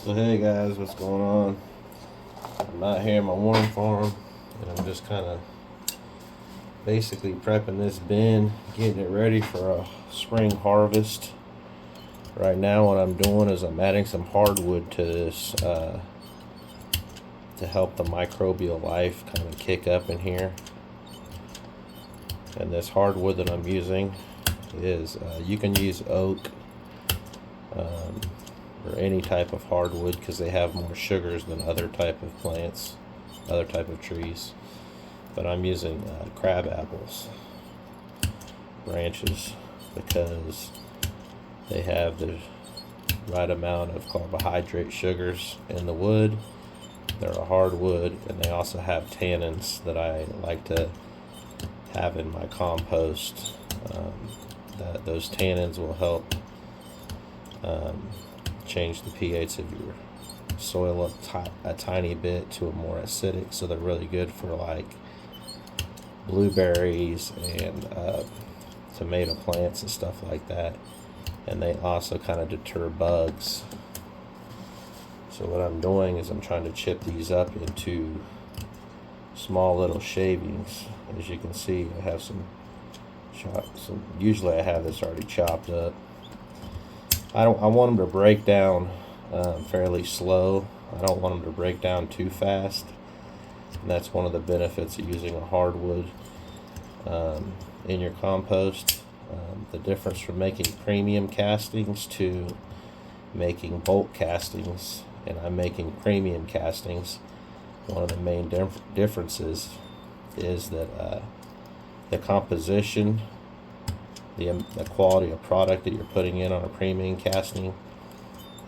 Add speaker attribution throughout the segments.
Speaker 1: So hey guys, what's going on? I'm out here in my worm farm and I'm just kind of basically prepping this bin, getting it ready for a spring harvest. Right now what I'm doing is I'm adding some hardwood to this to help the microbial life kind of kick up in here. And this hardwood that I'm using is, you can use oak, or any type of hardwood because they have more sugars than other type of plants, other type of trees. But I'm using crab apples branches because they have the right amount of carbohydrate sugars in the wood. They're a hardwood, and they also have tannins that I like to have in my compost. Those tannins will help change the pH of your soil a tiny bit to a more acidic, so they're really good for like blueberries and tomato plants and stuff like that. And they also kind of deter bugs. So what I'm doing is I'm trying to chip these up into small little shavings. As you can see, I have some usually I have this already chopped up. I want them to break down fairly slow. I don't want them to break down too fast. And that's one of the benefits of using a hardwood in your compost. The difference from making premium castings to making bulk castings, and I'm making premium castings. One of the main differences is that the composition, the quality of product that you're putting in on a premium casting,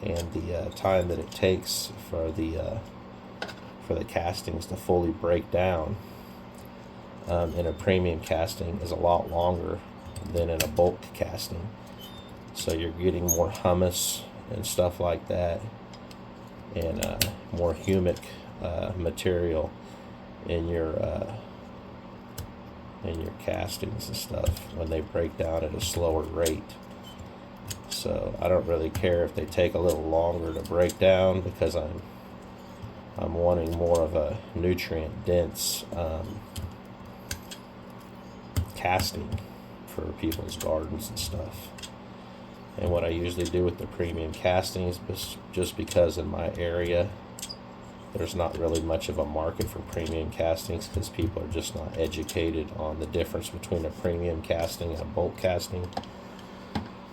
Speaker 1: and the time that it takes for the castings to fully break down in a premium casting is a lot longer than in a bulk casting. So you're getting more humus and stuff like that, and more humic material in your castings and stuff when they break down at a slower rate. So I don't really care if they take a little longer to break down because I'm wanting more of a nutrient dense casting for people's gardens and stuff. And what I usually do with the premium castings, just because in my area there's not really much of a market for premium castings because people are just not educated on the difference between a premium casting and a bulk casting.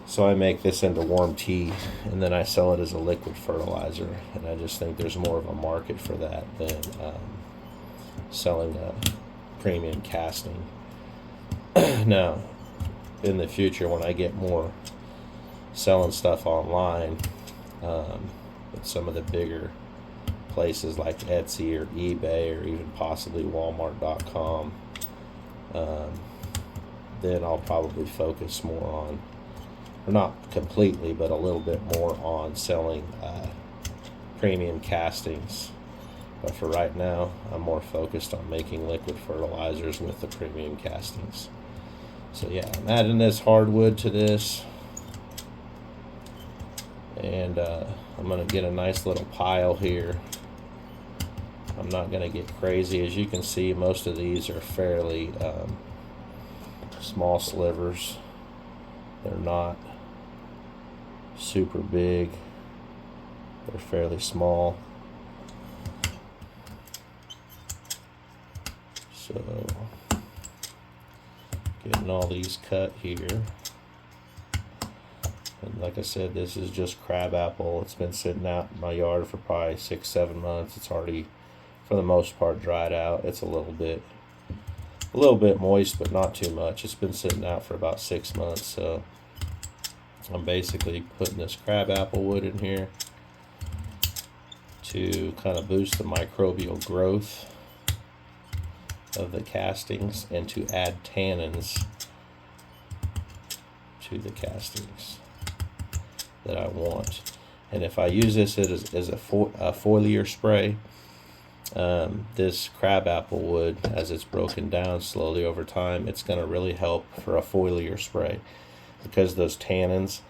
Speaker 1: So I make this into worm tea and then I sell it as a liquid fertilizer, and I just think there's more of a market for that than selling a premium casting. Now, in the future, when I get more selling stuff online, with some of the bigger places like Etsy or eBay or even possibly Walmart.com, then I'll probably focus more on, or not completely, but a little bit more on selling premium castings. But for right now, I'm more focused on making liquid fertilizers with the premium castings. So yeah, I'm adding this hardwood to this, and I'm going to get a nice little pile here. I'm not going to get crazy. As you can see, most of these are fairly small slivers. They're not super big. They're fairly small. So, getting all these cut here. And like I said, this is just crab apple. It's been sitting out in my yard for probably 6-7 months. It's already, for the most part, dried out. It's a little bit moist, but not too much. It's been sitting out for about 6 months. So I'm basically putting this crab apple wood in here to kind of boost the microbial growth of the castings and to add tannins to the castings that I want. And if I use this as a foliar spray, this crab apple wood, as it's broken down slowly over time, it's going to really help for a foliar spray because those tannins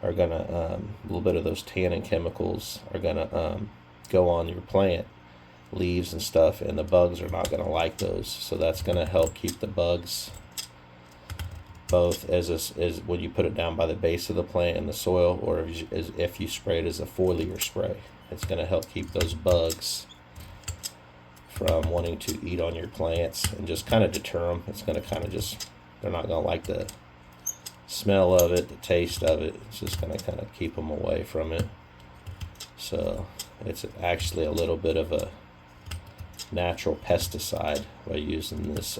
Speaker 1: are gonna a little bit of those tannin chemicals are gonna go on your plant leaves and stuff, and the bugs are not gonna like those. So that's gonna help keep the bugs both as when you put it down by the base of the plant in the soil, or if you spray it as a foliar spray. It's going to help keep those bugs from wanting to eat on your plants and just kind of deter them. It's going to kind of they're not going to like the smell of it, the taste of it. It's just going to kind of keep them away from it. So it's actually a little bit of a natural pesticide by using this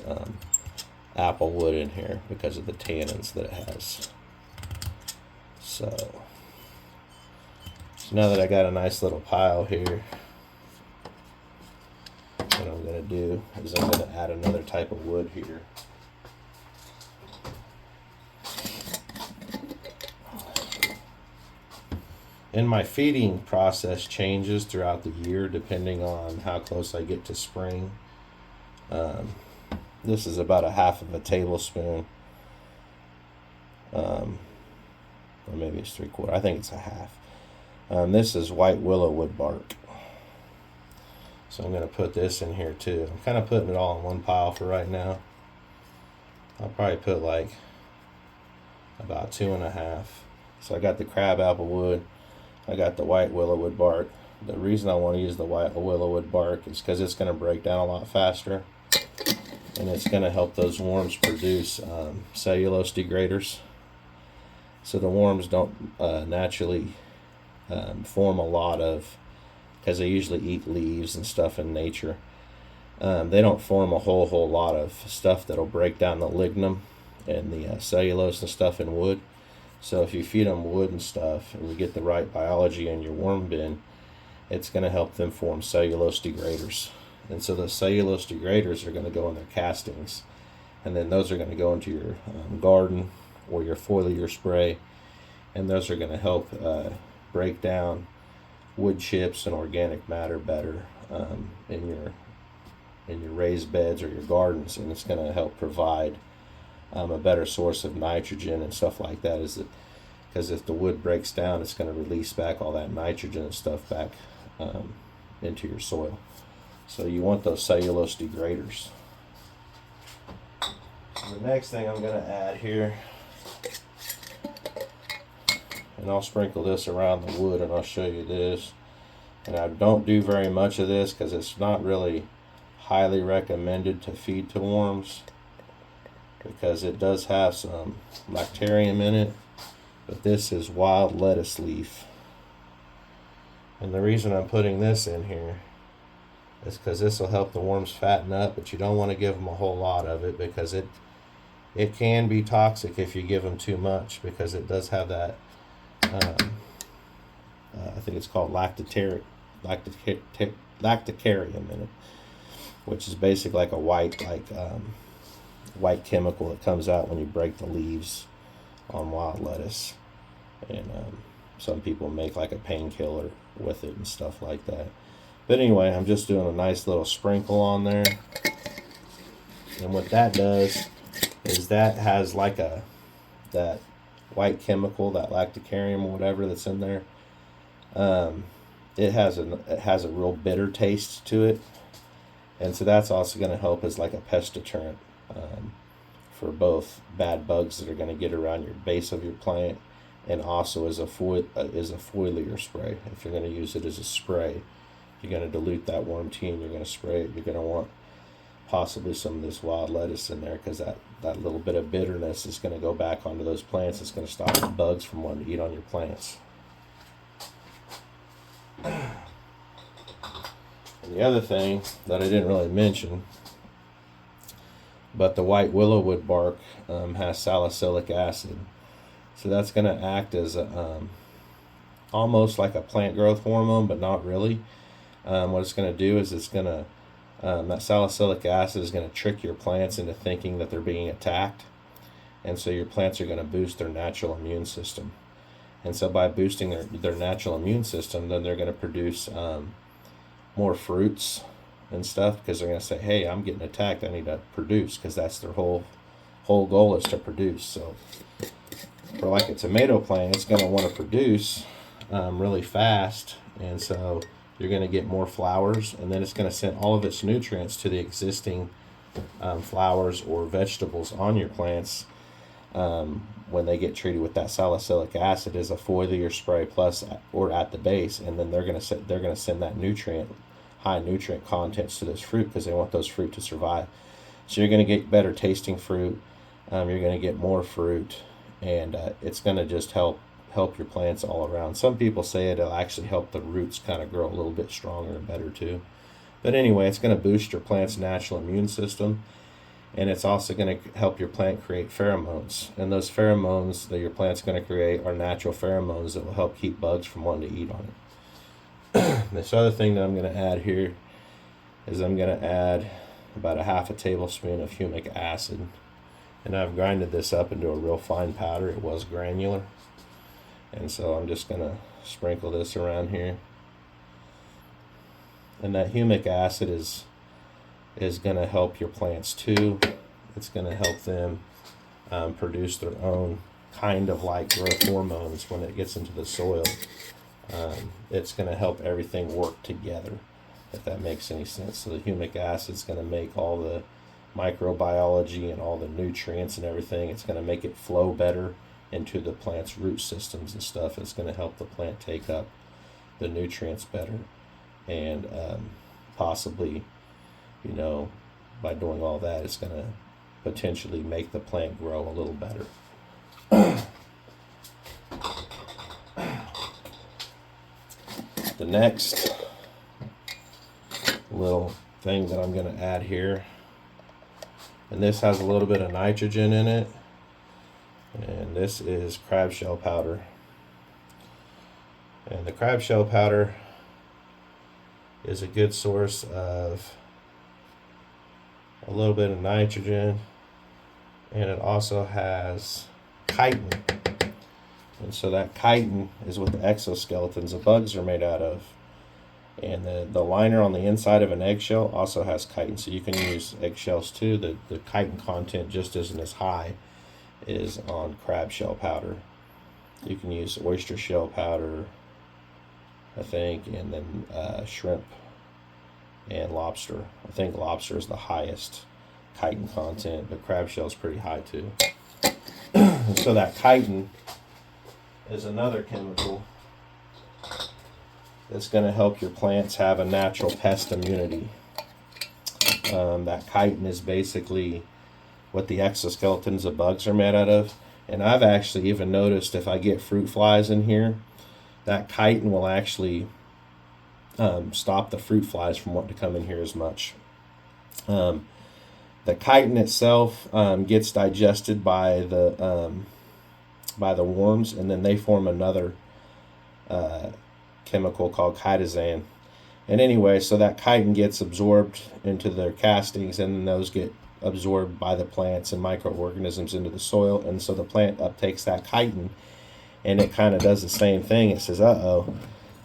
Speaker 1: apple wood in here because of the tannins that it has. So now that I got a nice little pile here, what I'm going to do is I'm going to add another type of wood here. And my feeding process changes throughout the year depending on how close I get to spring. This is about a half of a tablespoon, or maybe it's 3/4. I think it's a half. This is white willow wood bark. So I'm going to put this in here too. I'm kind of putting it all in one pile for right now. I'll probably put like about 2.5. So I got the crab apple wood. I got the white willow wood bark. The reason I want to use the white willow wood bark is because it's going to break down a lot faster. And it's going to help those worms produce cellulose degraders. So the worms don't naturally form a lot of, because they usually eat leaves and stuff in nature. They don't form a whole lot of stuff that'll break down the lignum and the cellulose and stuff in wood. So if you feed them wood and stuff and you get the right biology in your worm bin, it's going to help them form cellulose degraders. And so those cellulose degraders are going to go in their castings. And then those are going to go into your garden or your foliar spray. And those are going to help break down wood chips and organic matter better in your raised beds or your gardens. And it's going to help provide a better source of nitrogen and stuff like that. Because if the wood breaks down, it's going to release back all that nitrogen and stuff back into your soil. So you want those cellulose degraders. So the next thing I'm going to add here, and I'll sprinkle this around the wood and I'll show you this. And I don't do very much of this because it's not really highly recommended to feed to worms, because it does have some bacterium in it. But this is wild lettuce leaf. And the reason I'm putting this in here is because this will help the worms fatten up, but you don't want to give them a whole lot of it because it can be toxic if you give them too much, because it does have that, I think it's called lacticarium in it, which is basically like a white chemical that comes out when you break the leaves on wild lettuce. And some people make like a painkiller with it and stuff like that. But anyway, I'm just doing a nice little sprinkle on there. And what that does is that has like that white chemical, that lacticarium or whatever that's in there. It has a real bitter taste to it. And so that's also going to help as like a pest deterrent for both bad bugs that are going to get around your base of your plant, and also as a foliar spray. If you're going to use it as a spray, you're going to dilute that worm tea and you're going to spray it. You're going to want possibly some of this wild lettuce in there, because that little bit of bitterness is going to go back onto those plants. It's going to stop the bugs from wanting to eat on your plants. And the other thing that I didn't really mention, but the white willow wood bark has salicylic acid. So that's going to act as almost like a plant growth hormone, but not really. What it's going to do is that salicylic acid is going to trick your plants into thinking that they're being attacked. And so your plants are going to boost their natural immune system. And so by boosting their natural immune system, then they're going to produce more fruits and stuff, because they're going to say, hey, I'm getting attacked, I need to produce, because that's their whole goal is to produce. So for like a tomato plant, it's going to want to produce really fast, and so you're going to get more flowers, and then it's going to send all of its nutrients to the existing flowers or vegetables on your plants. When they get treated with that salicylic acid as a foliar spray plus or at the base, and then they're going to send that high nutrient contents to this fruit because they want those fruit to survive. So you're going to get better tasting fruit. You're going to get more fruit, and it's going to just help your plants all around. Some people say it'll actually help the roots kind of grow a little bit stronger and better too. But anyway, it's going to boost your plant's natural immune system. And it's also going to help your plant create pheromones. And those pheromones that your plant's going to create are natural pheromones that will help keep bugs from wanting to eat on it. This other thing that I'm going to add here is I'm going to add about a half a tablespoon of humic acid. And I've grinded this up into a real fine powder. It was granular. And so I'm just going to sprinkle this around here. And that humic acid is going to help your plants too. It's going to help them produce their own kind of like growth hormones when it gets into the soil. It's going to help everything work together, if that makes any sense. So the humic acid is going to make all the microbiology and all the nutrients and everything. It's going to make it flow better into the plant's root systems and stuff. It's going to help the plant take up the nutrients better, and possibly, you know, by doing all that, it's going to potentially make the plant grow a little better. The next little thing that I'm going to add here, and this has a little bit of nitrogen in it, and this is crab shell powder. And the crab shell powder is a good source of a little bit of nitrogen, and it also has chitin. And so that chitin is what the exoskeletons of bugs are made out of. And the liner on the inside of an eggshell also has chitin. So you can use eggshells too. The chitin content just isn't as high as on crab shell powder. You can use oyster shell powder, I think, and then shrimp and lobster. I think lobster is the highest chitin content, but crab shell is pretty high too. And so that chitin is another chemical that's going to help your plants have a natural pest immunity. That chitin is basically what the exoskeletons of bugs are made out of. And I've actually even noticed if I get fruit flies in here, that chitin will actually stop the fruit flies from wanting to come in here as much. The chitin itself gets digested by the worms, and then they form another chemical called chitosan. And anyway, so that chitin gets absorbed into their castings, and then those get absorbed by the plants and microorganisms into the soil. And so the plant uptakes that chitin, and it kind of does the same thing. It says, uh-oh,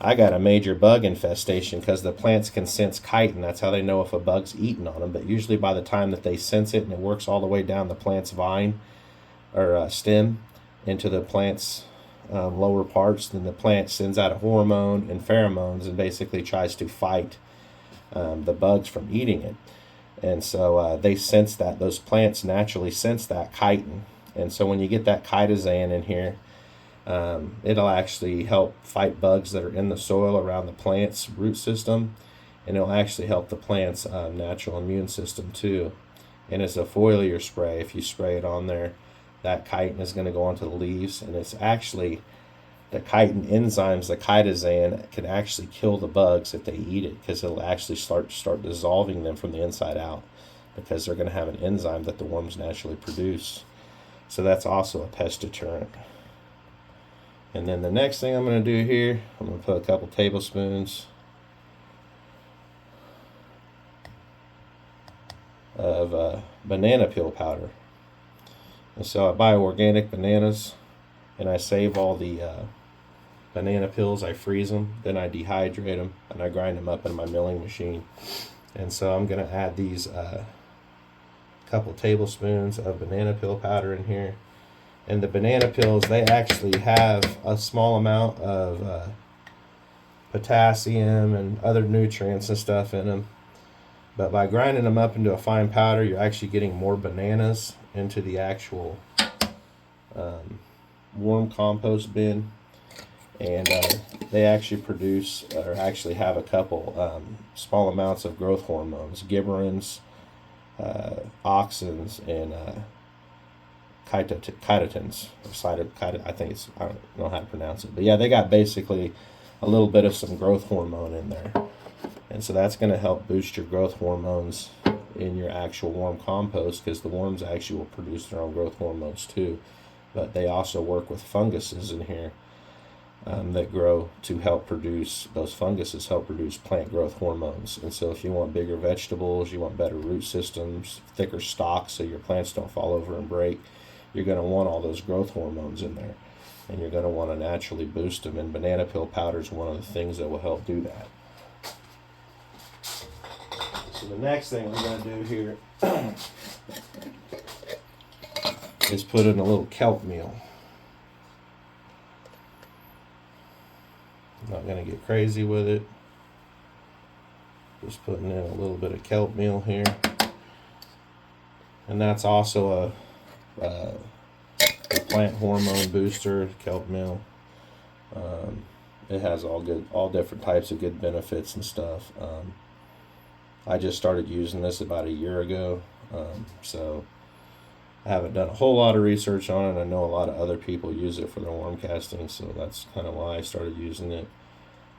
Speaker 1: I got a major bug infestation, because the plants can sense chitin. That's how they know if a bug's eating on them. But usually by the time that they sense it, and it works all the way down the plant's vine or stem into the plant's lower parts, then the plant sends out a hormone and pheromones and basically tries to fight the bugs from eating it. And so they sense that. Those plants naturally sense that chitin. And so when you get that chitosan in here, it'll actually help fight bugs that are in the soil around the plant's root system, and it'll actually help the plant's natural immune system too. And it's a foliar spray. If you spray it on there, that chitin is going to go onto the leaves, and it's actually the chitin enzymes, the chitosan, can actually kill the bugs if they eat it, because it'll actually start dissolving them from the inside out, because they're going to have an enzyme that the worms naturally produce. So that's also a pest deterrent. And then the next thing I'm going to do here, I'm going to put a couple tablespoons of banana peel powder. And so I buy organic bananas, and I save all the banana peels. I freeze them, then I dehydrate them, and I grind them up in my milling machine. And so I'm going to add these couple tablespoons of banana peel powder in here. And the banana peels, they actually have a small amount of potassium and other nutrients and stuff in them. But by grinding them up into a fine powder, you're actually getting more bananas into the actual worm compost bin. And they actually produce, or actually have a couple small amounts of growth hormones, gibberins, auxins, and chitotins. I think it's, I don't know how to pronounce it. But yeah, they got basically a little bit of some growth hormone in there. And so that's going to help boost your growth hormones in your actual worm compost, because the worms actually will produce their own growth hormones too. But they also work with funguses in here that grow to help produce, those funguses help produce plant growth hormones. And so if you want bigger vegetables, you want better root systems, thicker stalks so your plants don't fall over and break, you're going to want all those growth hormones in there. And you're going to want to naturally boost them. And banana peel powder is one of the things that will help do that. So the next thing I'm going to do here is put in a little kelp meal. I'm not going to get crazy with it. Just putting in a little bit of kelp meal here. And that's also a plant hormone booster, kelp meal. It has all different types of good benefits and stuff. I just started using this about a year ago, so I haven't done a whole lot of research on it. I know a lot of other people use it for their worm casting, so that's kind of why I started using it.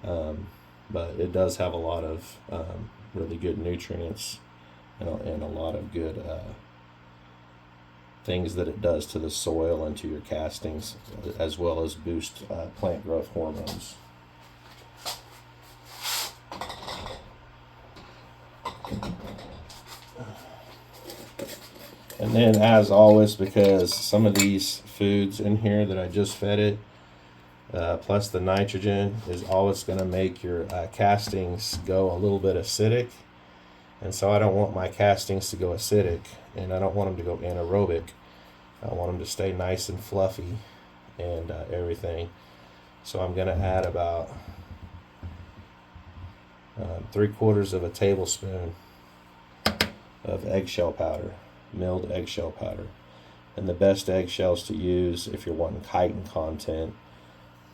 Speaker 1: But it does have a lot of really good nutrients and a lot of good things that it does to the soil and to your castings, as well as boost plant growth hormones. And then, as always, because some of these foods in here that I just fed it, plus the nitrogen, is always going to make your castings go a little bit acidic. And so I don't want my castings to go acidic, and I don't want them to go anaerobic. I want them to stay nice and fluffy and everything. So I'm going to add about 3/4 of a tablespoon of eggshell powder, milled eggshell powder. And the best eggshells to use if you're wanting chitin content,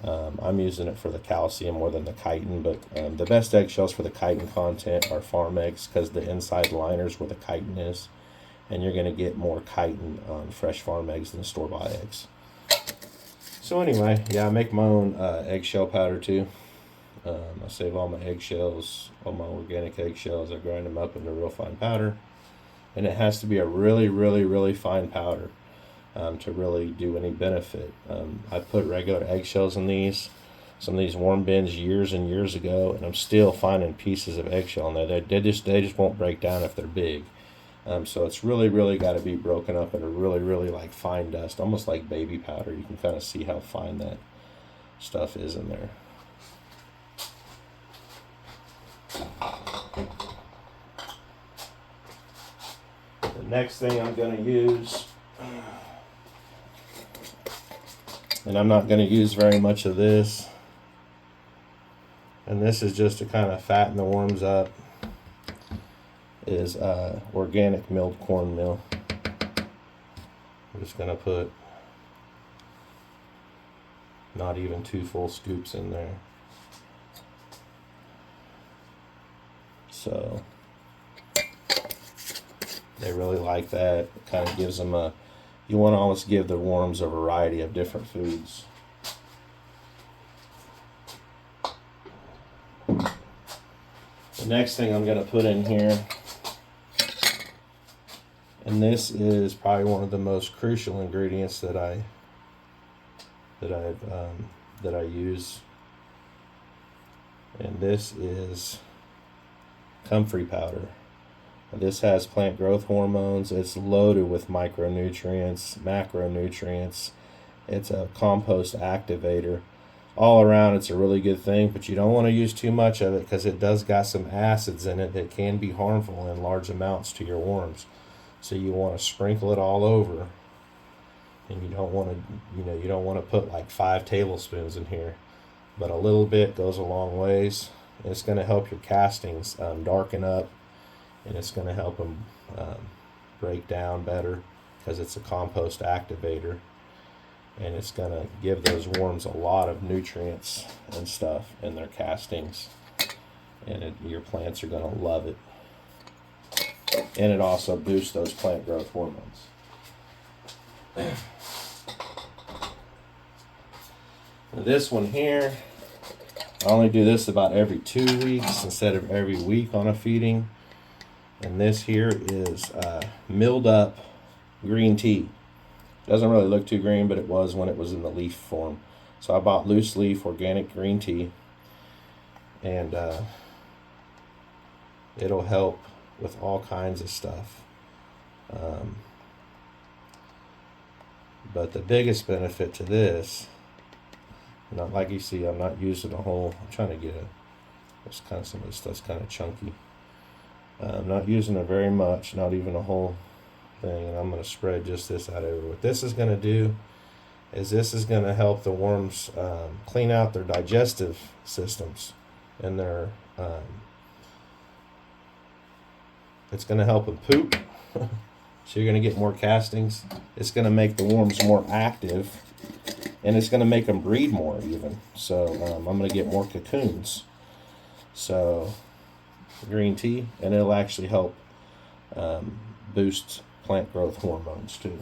Speaker 1: I'm using it for the calcium more than the chitin, but the best eggshells for the chitin content are farm eggs, because the inside liner is where the chitin is, and you're going to get more chitin on fresh farm eggs than store-bought eggs. So anyway, yeah, I make my own eggshell powder too. I save all my eggshells, all my organic eggshells. I grind them up into real fine powder, and it has to be a really, really, really fine powder to really do any benefit. I put regular eggshells in some of these worm bins years and years ago, and I'm still finding pieces of eggshell in there. They just won't break down if they're big. So it's really, really got to be broken up into really, really like fine dust, almost like baby powder. You can kind of see how fine that stuff is in there. The next thing I'm going to use, and I'm not going to use very much of this, and this is just to kind of fatten the worms up, is organic milled cornmeal. I'm just going to put not even 2 full scoops in there. So they really like that. It kind of gives them you want to always give the worms a variety of different foods. The next thing I'm going to put in here, and this is probably one of the most crucial ingredients that I use, and this is comfrey powder. This has plant growth hormones. It's loaded with micronutrients, macronutrients. It's a compost activator. All around, it's a really good thing, but you don't want to use too much of it, because it does got some acids in it that can be harmful in large amounts to your worms. So you want to sprinkle it all over and you don't want to, you don't want to put like 5 tablespoons in here, but a little bit goes a long ways. It's going to help your castings darken up, and it's going to help them break down better because it's a compost activator, and it's going to give those worms a lot of nutrients and stuff in their castings, and your plants are going to love it. And it also boosts those plant growth hormones. This one here, I only do this about every 2 weeks instead of every week on a feeding. And this here is milled up green tea. Doesn't really look too green, but it was when it was in the leaf form. So I bought loose leaf organic green tea, and it'll help with all kinds of stuff. But the biggest benefit to this, not like you see, I'm not using a whole, I'm trying to get some of this stuff's kind of chunky. I'm not using it very much, not even a whole thing, and I'm going to spread just this out over. What this is going to do is this is going to help the worms clean out their digestive systems, and their it's going to help them poop. So you're going to get more castings. It's going to make the worms more active, and it's going to make them breed more even. So I'm going to get more cocoons. So green tea, and it'll actually help boost plant growth hormones too.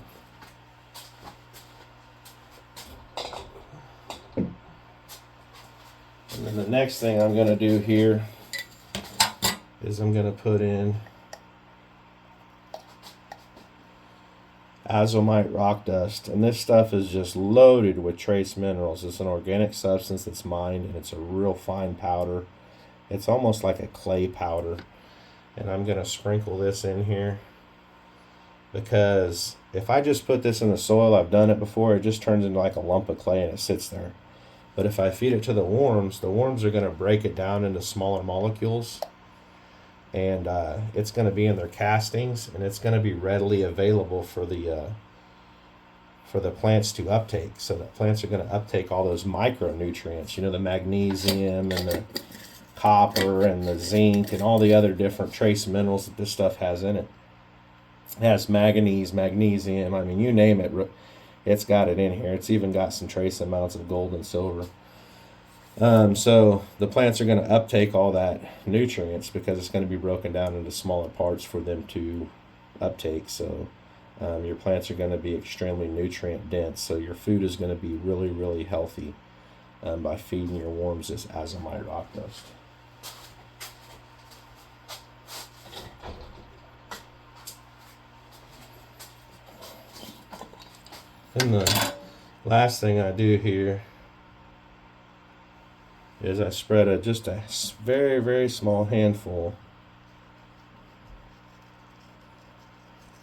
Speaker 1: And then the next thing I'm going to do here is I'm going to put in azomite rock dust, and this stuff is just loaded with trace minerals. It's an organic substance that's mined, and it's a real fine powder. It's almost like a clay powder, and I'm going to sprinkle this in here because if I just put this in the soil, I've done it before, it just turns into like a lump of clay and it sits there. But if I feed it to the worms are going to break it down into smaller molecules, and it's going to be in their castings, and it's going to be readily available for the plants to uptake. So the plants are going to uptake all those micronutrients, the magnesium and the copper and the zinc and all the other different trace minerals that this stuff has in it. It has manganese, magnesium, I mean, you name it, it's got it in here. It's even got some trace amounts of gold and silver. So the plants are going to uptake all that nutrients because it's going to be broken down into smaller parts for them to uptake. So your plants are going to be extremely nutrient dense. So your food is going to be really, really healthy by feeding your worms this azomite rock dust. And the last thing I do here is I spread just a very, very small handful.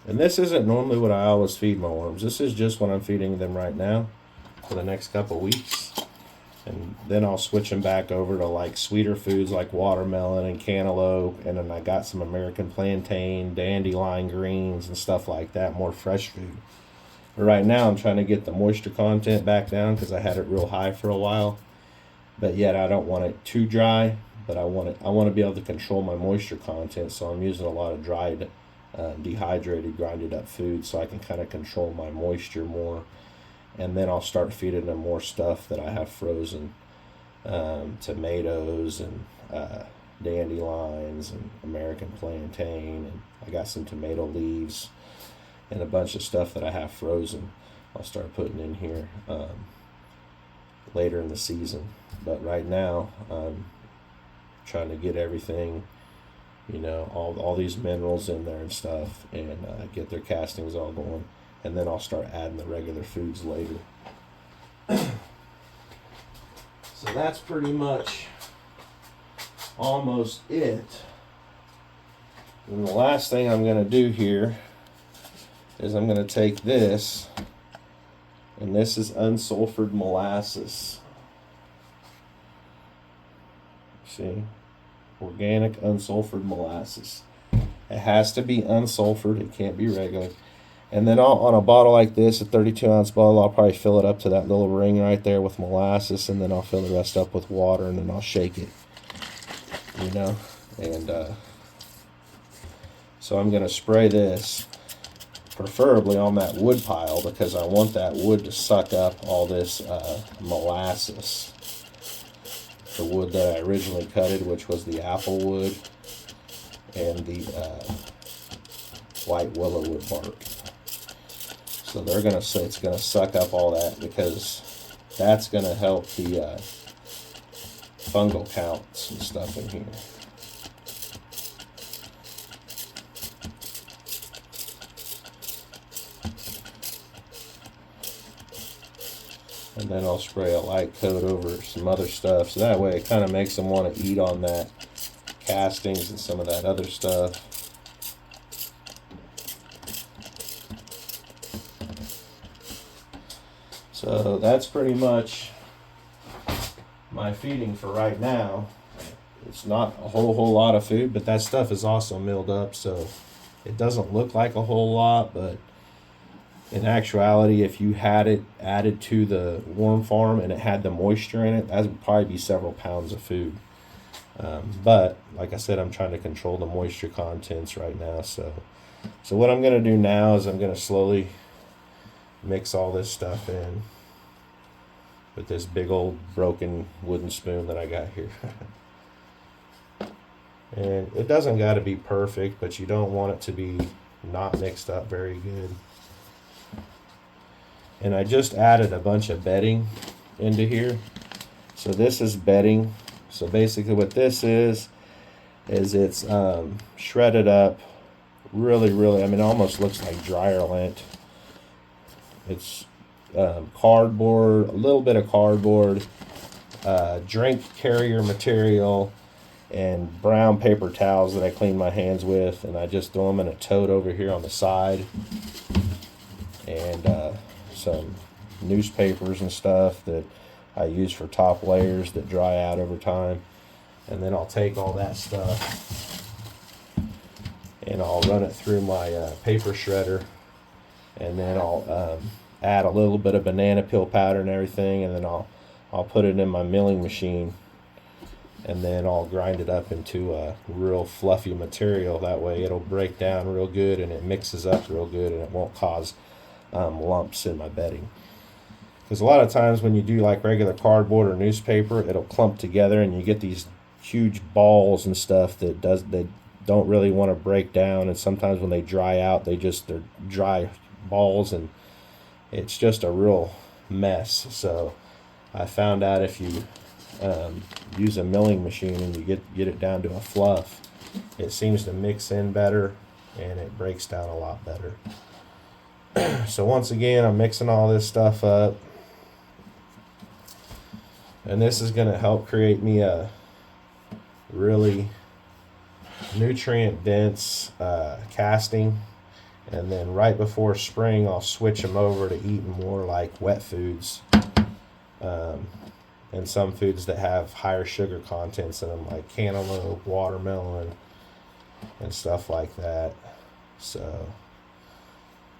Speaker 1: And this isn't normally what I always feed my worms. This is just what I'm feeding them right now for the next couple weeks. And then I'll switch them back over to like sweeter foods like watermelon and cantaloupe. And then I got some American plantain, dandelion greens and stuff like that, more fresh food. But right now I'm trying to get the moisture content back down because I had it real high for a while. But yet I don't want it too dry, but I want to be able to control my moisture content, so I'm using a lot of dried, dehydrated, grinded up food so I can kind of control my moisture more. And then I'll start feeding them more stuff that I have frozen, tomatoes and dandelions and American plantain, and I got some tomato leaves and a bunch of stuff that I have frozen. I'll start putting in here later in the season. But right now I'm trying to get everything, all these minerals in there and stuff, and get their castings all going, and then I'll start adding the regular foods later. So that's pretty much almost it. And the last thing I'm going to do here is I'm going to take this, and this is unsulfured molasses. See? Organic unsulfured molasses. It has to be unsulfured. It can't be regular. And then on a bottle like this, a 32-ounce bottle, I'll probably fill it up to that little ring right there with molasses, and then I'll fill the rest up with water, and then I'll shake it, you know. And so I'm going to spray this, preferably on that wood pile, because I want that wood to suck up all this molasses. The wood that I originally cutted, which was the apple wood and the white willow wood bark. So it's gonna suck up all that, because that's gonna help the fungal counts and stuff in here. And then I'll spray a light coat over some other stuff, so that way it kind of makes them want to eat on that castings and some of that other stuff. So that's pretty much my feeding for right now. It's not a whole lot of food, but that stuff is also milled up, so it doesn't look like a whole lot, but in actuality, if you had it added to the worm farm and it had the moisture in it, that would probably be several pounds of food. But like I said, I'm trying to control the moisture contents right now. So what I'm going to do now is I'm going to slowly mix all this stuff in with this big old broken wooden spoon that I got here. And it doesn't got to be perfect, but you don't want it to be not mixed up very good. And I just added a bunch of bedding into here. So this is bedding. So basically what this is it's shredded up really, I mean, it almost looks like dryer lint. It's cardboard, a little bit of cardboard, drink carrier material, and brown paper towels that I clean my hands with, and I just throw them in a tote over here on the side, and some newspapers and stuff that I use for top layers that dry out over time. And then I'll take all that stuff and I'll run it through my paper shredder, and then I'll add a little bit of banana peel powder and everything, and then I'll put it in my milling machine, and then I'll grind it up into a real fluffy material. That way it'll break down real good and it mixes up real good, and it won't cause lumps in my bedding. Because a lot of times when you do like regular cardboard or newspaper, it'll clump together and you get these huge balls and stuff that don't really want to break down, and sometimes when they dry out they're dry balls and it's just a real mess. So I found out if you use a milling machine and you get it down to a fluff, it seems to mix in better and it breaks down a lot better. So once again, I'm mixing all this stuff up, and this is going to help create me a really nutrient dense casting. And then right before spring, I'll switch them over to eating more like wet foods, and some foods that have higher sugar contents in them, like cantaloupe, watermelon, and stuff like that. So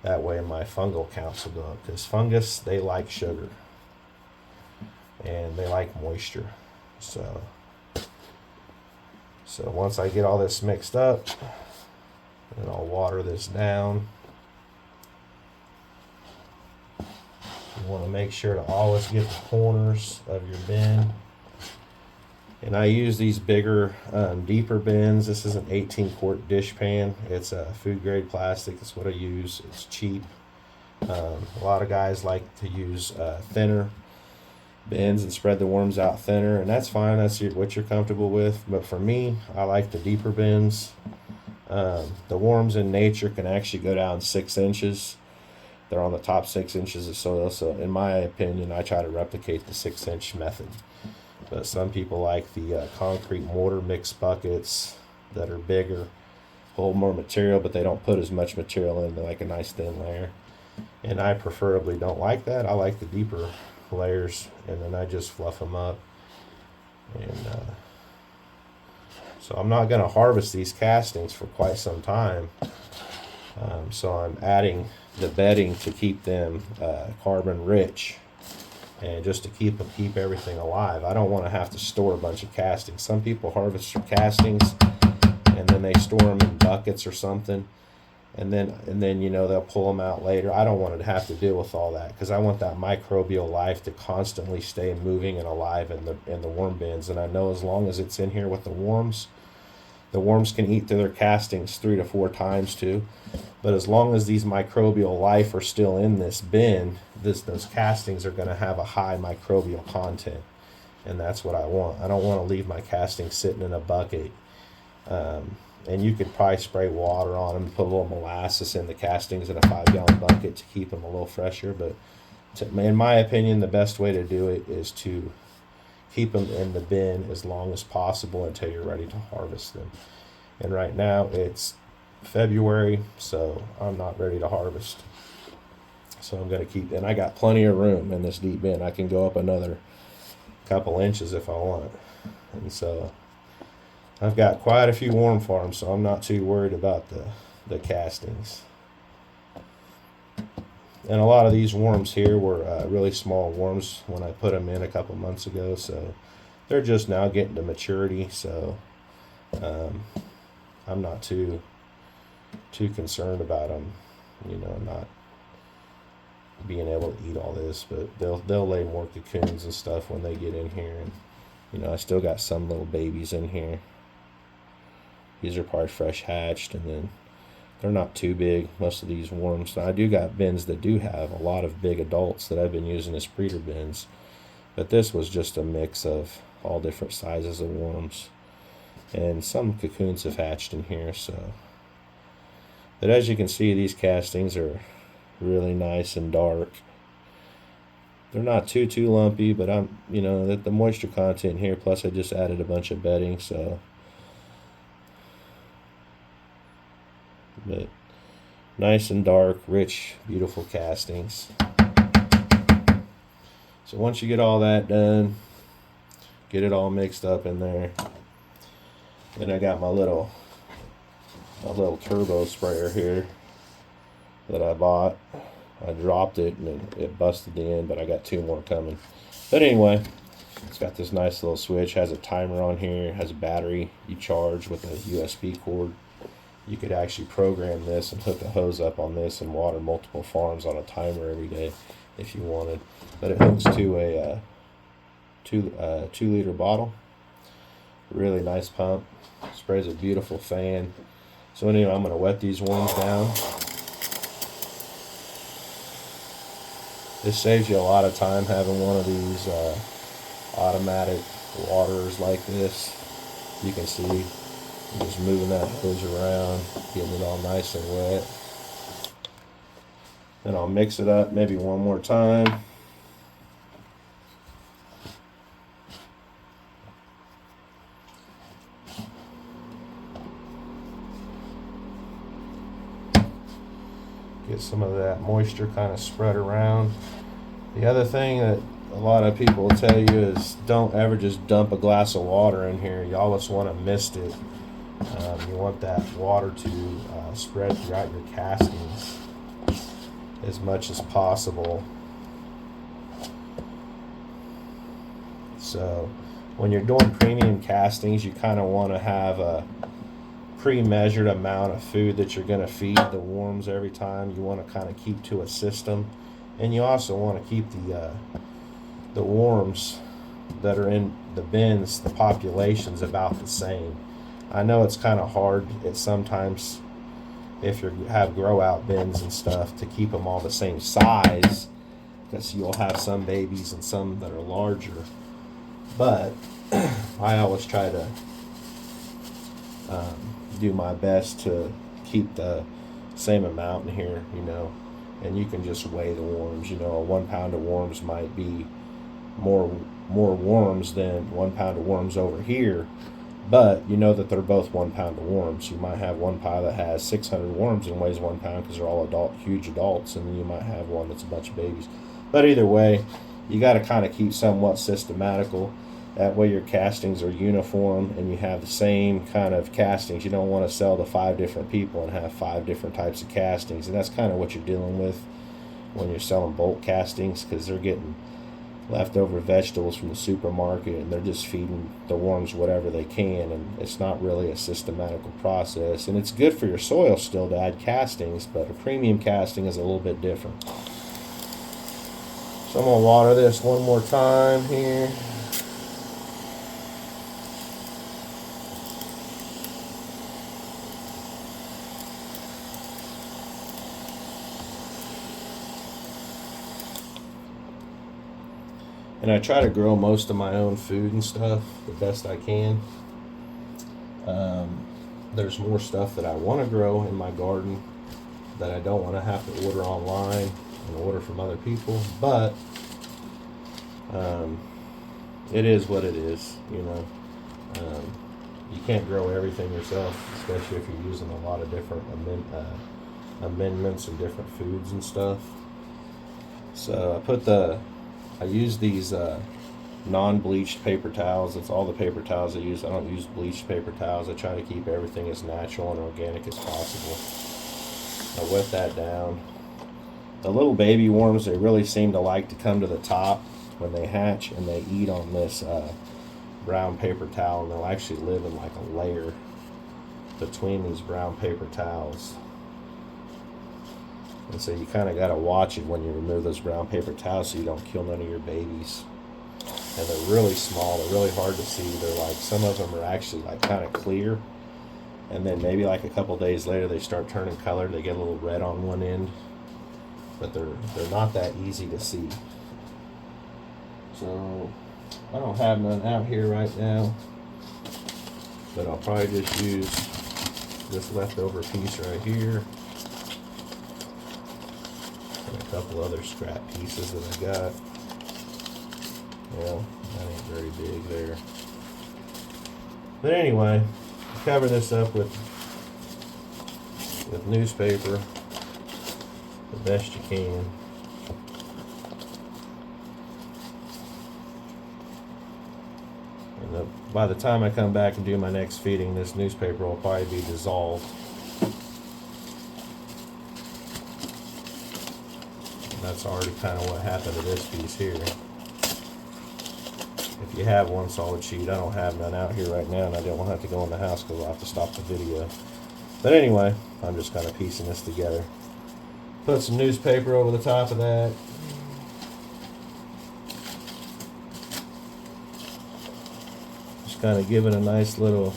Speaker 1: that way my fungal counts will go up, because fungus, they like sugar and they like moisture. So once I get all this mixed up, and I'll water this down. You want to make sure to always get the corners of your bin. And I use these bigger, deeper bins. This is an 18-quart dish pan. It's a food grade plastic. That's what I use. It's cheap. A lot of guys like to use thinner bins and spread the worms out thinner, and that's fine. That's what you're comfortable with. But for me, I like the deeper bins. The worms in nature can actually go down 6 inches. They're on the top 6 inches of soil. So in my opinion, I try to replicate the 6-inch method. But some people like the concrete mortar mix buckets that are bigger, hold more material, but they don't put as much material in. They're like a nice thin layer. And I preferably don't like that. I like the deeper layers, and then I just fluff them up. And so I'm not going to harvest these castings for quite some time. So I'm adding the bedding to keep them carbon rich, and just to keep everything alive. I don't want to have to store a bunch of castings. Some people harvest their castings and then they store them in buckets or something, and then they'll pull them out later. I don't want to have to deal with all that, because I want that microbial life to constantly stay moving and alive in the worm bins. And I know as long as it's in here with the worms can eat through their castings 3 to 4 times too. But as long as these microbial life are still in this bin, those castings are going to have a high microbial content, and that's what I want. I don't want to leave my castings sitting in a bucket. And you could probably spray water on them, put a little molasses in the castings in a 5-gallon bucket to keep them a little fresher. But in my opinion, the best way to do it is to keep them in the bin as long as possible until you're ready to harvest them. And right now it's February, so I'm not ready to harvest. So I'm going to keep, and I got plenty of room in this deep bin. I can go up another couple inches if I want. And so I've got quite a few worm farms, so I'm not too worried about the castings. And a lot of these worms here were really small worms when I put them in a couple months ago, so they're just now getting to maturity. So I'm not too concerned about them, not being able to eat all this. But they'll lay more cocoons and stuff when they get in here. And I still got some little babies in here. These are probably fresh hatched, and then they're not too big, most of these worms. Now, I do got bins that do have a lot of big adults that I've been using as breeder bins, but this was just a mix of all different sizes of worms, and some cocoons have hatched in here. So, but as you can see, these castings are really nice and dark. They're not too lumpy, but the moisture content here, plus I just added a bunch of bedding, so. But nice and dark, rich, beautiful castings. So once you get all that done, get it all mixed up in there. Then I got my little turbo sprayer here that I bought. I dropped it and it busted the end, but I got 2 more coming. But anyway, it's got this nice little switch, has a timer on here, has a battery you charge with a USB cord. You could actually program this and hook a hose up on this and water multiple farms on a timer every day if you wanted. But it hooks to a 2-liter bottle. Really nice pump. Sprays a beautiful fan. So anyway, I'm going to wet these worms down. This saves you a lot of time having one of these automatic waterers like this. You can see just moving that hose around, getting it all nice and wet. Then I'll mix it up maybe one more time. Get some of that moisture kind of spread around. The other thing that a lot of people will tell you is don't ever just dump a glass of water in here. You always want to mist it. You want that water to spread throughout your castings as much as possible. So when you're doing premium castings, you kind of want to have a pre-measured amount of food that you're going to feed the worms every time. You want to kind of keep to a system, and you also want to keep the worms that are in the bins, the populations about the same. I know it's kind of hard sometimes if you have grow out bins and stuff to keep them all the same size, because you'll have some babies and some that are larger. But I always try to do my best to keep the same amount in here, and you can just weigh the worms. 1 pound of worms might be more worms than 1 pound of worms over here, but you know that they're both 1 pound of worms. You might have one pile that has 600 worms and weighs 1 pound because they're all huge adults, and then you might have one that's a bunch of babies. But either way, you got to kind of keep somewhat systematical. That way your castings are uniform and you have the same kind of castings. You don't want to sell to 5 different people and have 5 different types of castings. And that's kind of what you're dealing with when you're selling bulk castings, because they're getting leftover vegetables from the supermarket and they're just feeding the worms whatever they can, and it's not really a systematical process. And it's good for your soil still to add castings, but a premium casting is a little bit different. So I'm going to water this one more time here. And I try to grow most of my own food and stuff the best I can. There's more stuff that I want to grow in my garden that I don't want to have to order online and order from other people. But it is what it is, you know. You can't grow everything yourself, especially if you're using a lot of different amendments and different foods and stuff. So I use these non-bleached paper towels. That's all the paper towels I use. I don't use bleached paper towels. I try to keep everything as natural and organic as possible. I wet that down. The little baby worms, they really seem to like to come to the top when they hatch, and they eat on this brown paper towel, and they'll actually live in like a layer between these brown paper towels. And so you kind of got to watch it when you remove those brown paper towels so you don't kill none of your babies. And they're really small. They're really hard to see. They're like, some of them are actually like kind of clear. And then maybe like a couple days later they start turning color. They get a little red on one end. But they're not that easy to see. So I don't have none out here right now. But I'll probably just use this leftover piece right here. And a couple other scrap pieces that I got. Well, that ain't very big there. But anyway, cover this up with newspaper the best you can. And by the time I come back and do my next feeding, this newspaper will probably be dissolved. That's already kind of what happened to this piece here. If you have one solid sheet, I don't have none out here right now, and I didn't want to have to go in the house because I'll have to stop the video. But anyway, I'm just kind of piecing this together. Put some newspaper over the top of that. Just kind of give it a nice little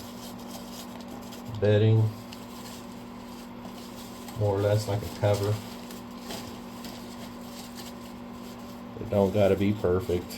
Speaker 1: bedding, more or less like a cover. It don't gotta be perfect.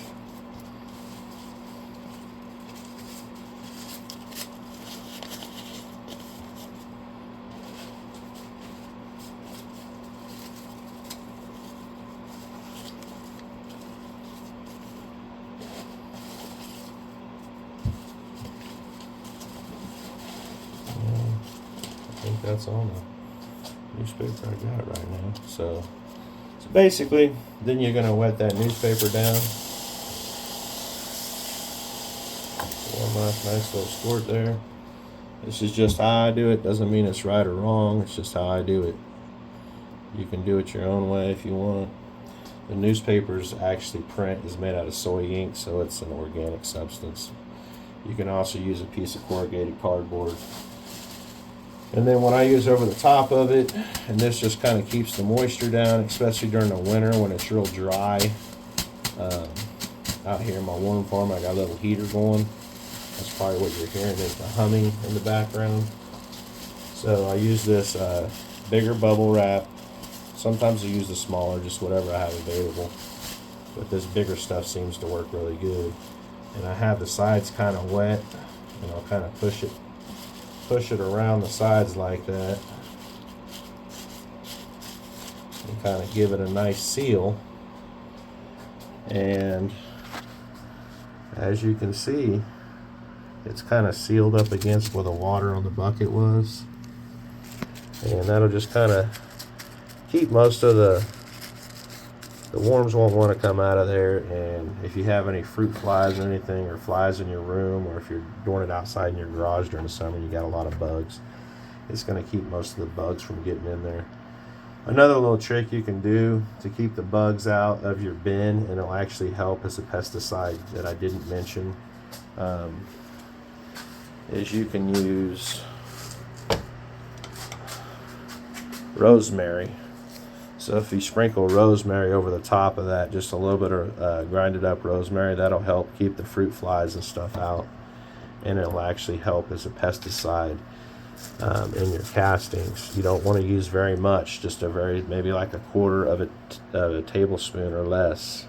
Speaker 1: I think that's all the newspaper I got right now. So basically, then you're going to wet that newspaper down. One nice little squirt there. This is just how I do it. Doesn't mean it's right or wrong. It's just how I do it. You can do it your own way if you want. The newspaper's actually print is made out of soy ink, so it's an organic substance. You can also use a piece of corrugated cardboard. And then what I use over the top of it, and this just kind of keeps the moisture down, especially during the winter when it's real dry. Out here in my worm farm, I got a little heater going. That's probably what you're hearing is the humming in the background. So I use this bigger bubble wrap. Sometimes I use the smaller, just whatever I have available. But this bigger stuff seems to work really good. And I have the sides kind of wet, and I'll kind of push it around the sides like that. And kind of give it a nice seal. And as you can see, it's kind of sealed up against where the water on the bucket was. And that'll just kind of keep most of the the worms won't want to come out of there. And if you have any fruit flies or anything, or flies in your room, or if you're doing it outside in your garage during the summer, you got a lot of bugs, it's going to keep most of the bugs from getting in there. Another little trick you can do to keep the bugs out of your bin, and it'll actually help as a pesticide that I didn't mention, is you can use rosemary. So if you sprinkle rosemary over the top of that, just a little bit of grinded up rosemary, that'll help keep the fruit flies and stuff out, and it'll actually help as a pesticide in your castings. You don't want to use very much, just maybe like a quarter of a tablespoon or less,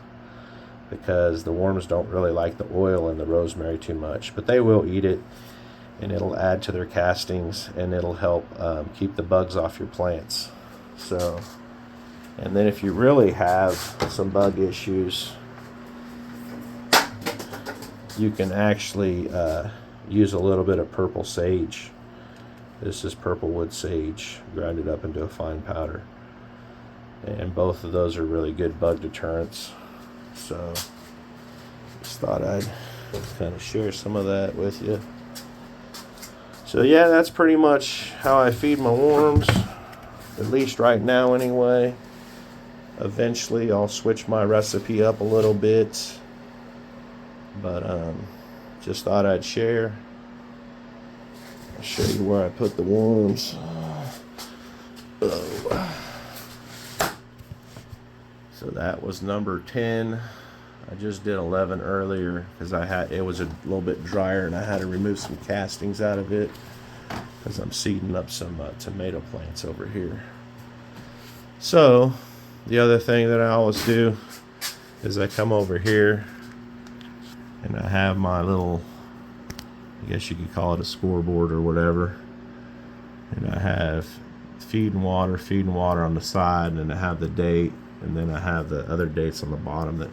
Speaker 1: because the worms don't really like the oil in the rosemary too much, but they will eat it, and it'll add to their castings, and it'll help keep the bugs off your plants. So, and then if you really have some bug issues, you can actually use a little bit of purple sage. This is purple wood sage grinded up into a fine powder, and both of those are really good bug deterrents. So just thought I'd kind of share some of that with you. So yeah, that's pretty much how I feed my worms, at least right now anyway. Eventually I'll switch my recipe up a little bit, but just thought I'd share. I'll show you where I put the worms. So that was number 10. I just did 11 earlier because it was a little bit drier, and I had to remove some castings out of it because I'm seeding up some tomato plants over here. So the other thing that I always do is I come over here and I have my little, I guess you could call it a scoreboard or whatever, and I have feed and water on the side, and I have the date, and then I have the other dates on the bottom.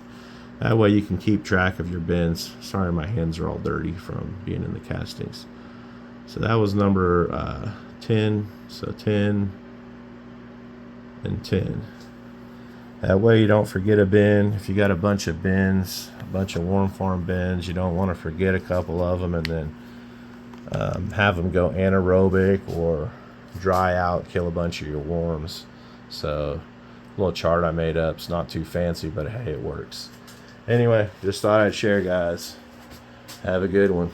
Speaker 1: That way you can keep track of your bins. Sorry, my hands are all dirty from being in the castings. So that was number 10. So 10 and 10. That way you don't forget a bin. If you got a bunch of bins, a bunch of worm farm bins, you don't want to forget a couple of them and then have them go anaerobic or dry out, kill a bunch of your worms. So a little chart I made up. It's not too fancy, but hey, it works. Anyway, just thought I'd share, guys. Have a good one.